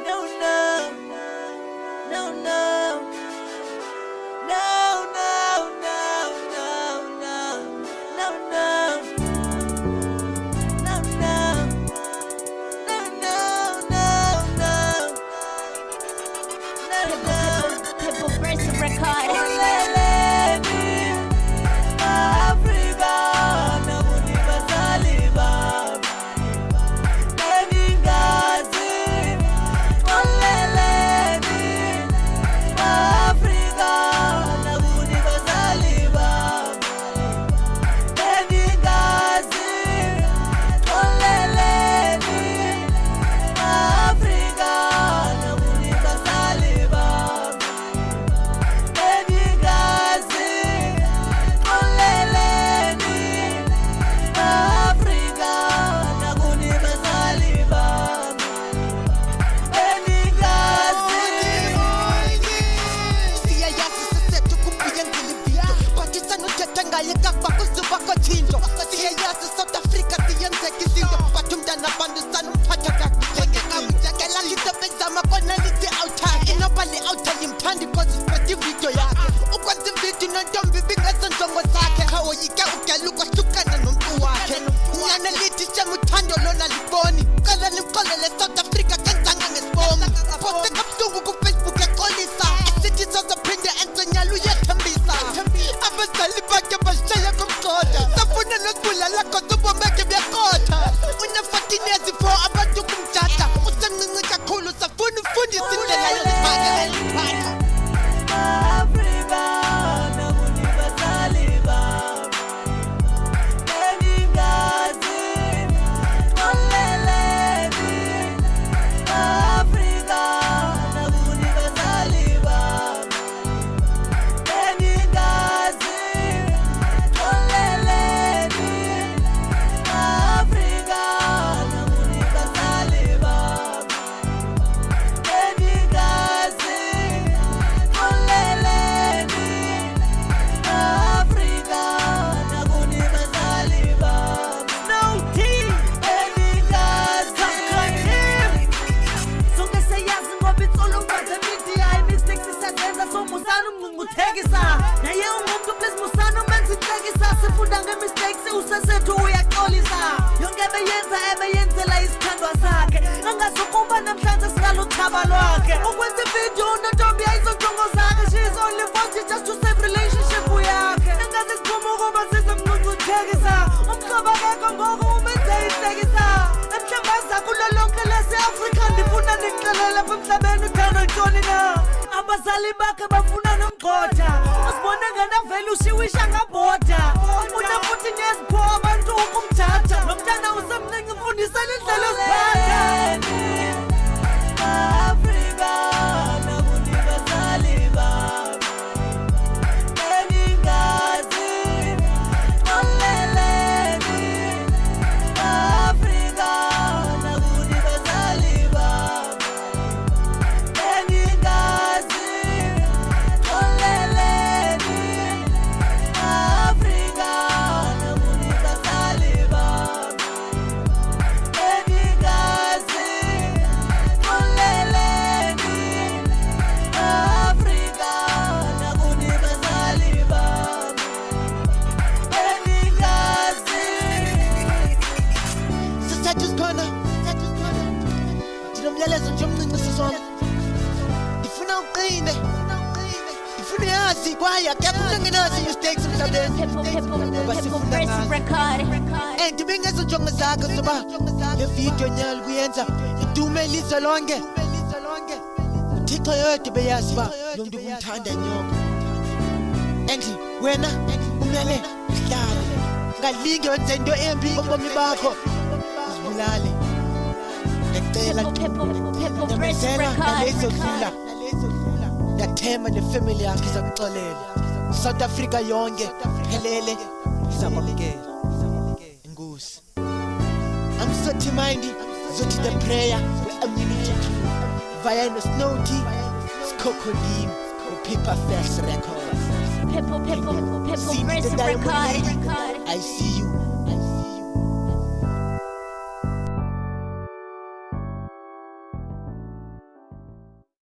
No, no, no, no, no, no, no, no, no, no, no. People versus record. South Africa siyenzeka izinto but umntana abantu sanuphatha kakuhle ngekela lisebenzama kona lithi awuthaki inoba le awuthaki imthandi because usiphethe ividiyo yakhe ukwenza ividiyo nontombi ibingezenjongo zakhe khawoyike ugela ukwahlukana nomntu wakhe nyana lithi semuthando lona liboni cela nimxolele South Africa kenzanga ngesibomi poste kabuhlungu kufacebook yaxolisa isithi sozophinde ensenyala uyethembisa abazali bakhe bashaya kumgxoda safuna nokubulala kodwa ubomeke buyaqotha une-14 years before abantu kumjada usemncinci kakhulu safuna ufundisa indlela yokuphatha naye umuntu please musana umenza inhlekisa sifunda ngemistakes usesethu uyaxolisa yonke ebeyenzela isithandwa sakhe angazukuba namhlanje singaluthaba lwakhe ukwenza ividiyo unontombi yayizojongo zakhe she is only 40 just to save relationship yakhe engaze siphuma ukuba sizomncucuthekisa umhlobo akekho ngoku umenze inhlekisa emhlambaza kulo lonke lase-Afrika ndifuna nixelele apha emhlabeni uthanda ntoni na abazali bakhe bafuna nomgxotha usibone ngenavele ushiwisha ngabhoda una-14 years pho abantu ukumthatha nomntana usemncinci mfundisela indlela yoziphatha ndinomyalezo nje omncinci sisona ndifuna uqine ndifuna yazi kwaye akekho umntu engenazi mistakes emhlabeni ngoba sifunda ngazo and ibingezinjongo zakhe zoba le vidiyo nyali kuyenza idume ilizwe lonke uthixo yedwa beyazi uba lo mntu kumthanda nyoka and wena umele uhlale ungalinge wenze into embi ngobomi bakho uzibulale ngicela ndamezela nalezodlula ndathemba nefamily yakhe izakuxolela South Africa yonke phelele izakwamukela inkosi amsothi mind zothi the prayer community via no snowty skokodim People First Records. People versus record. I see you.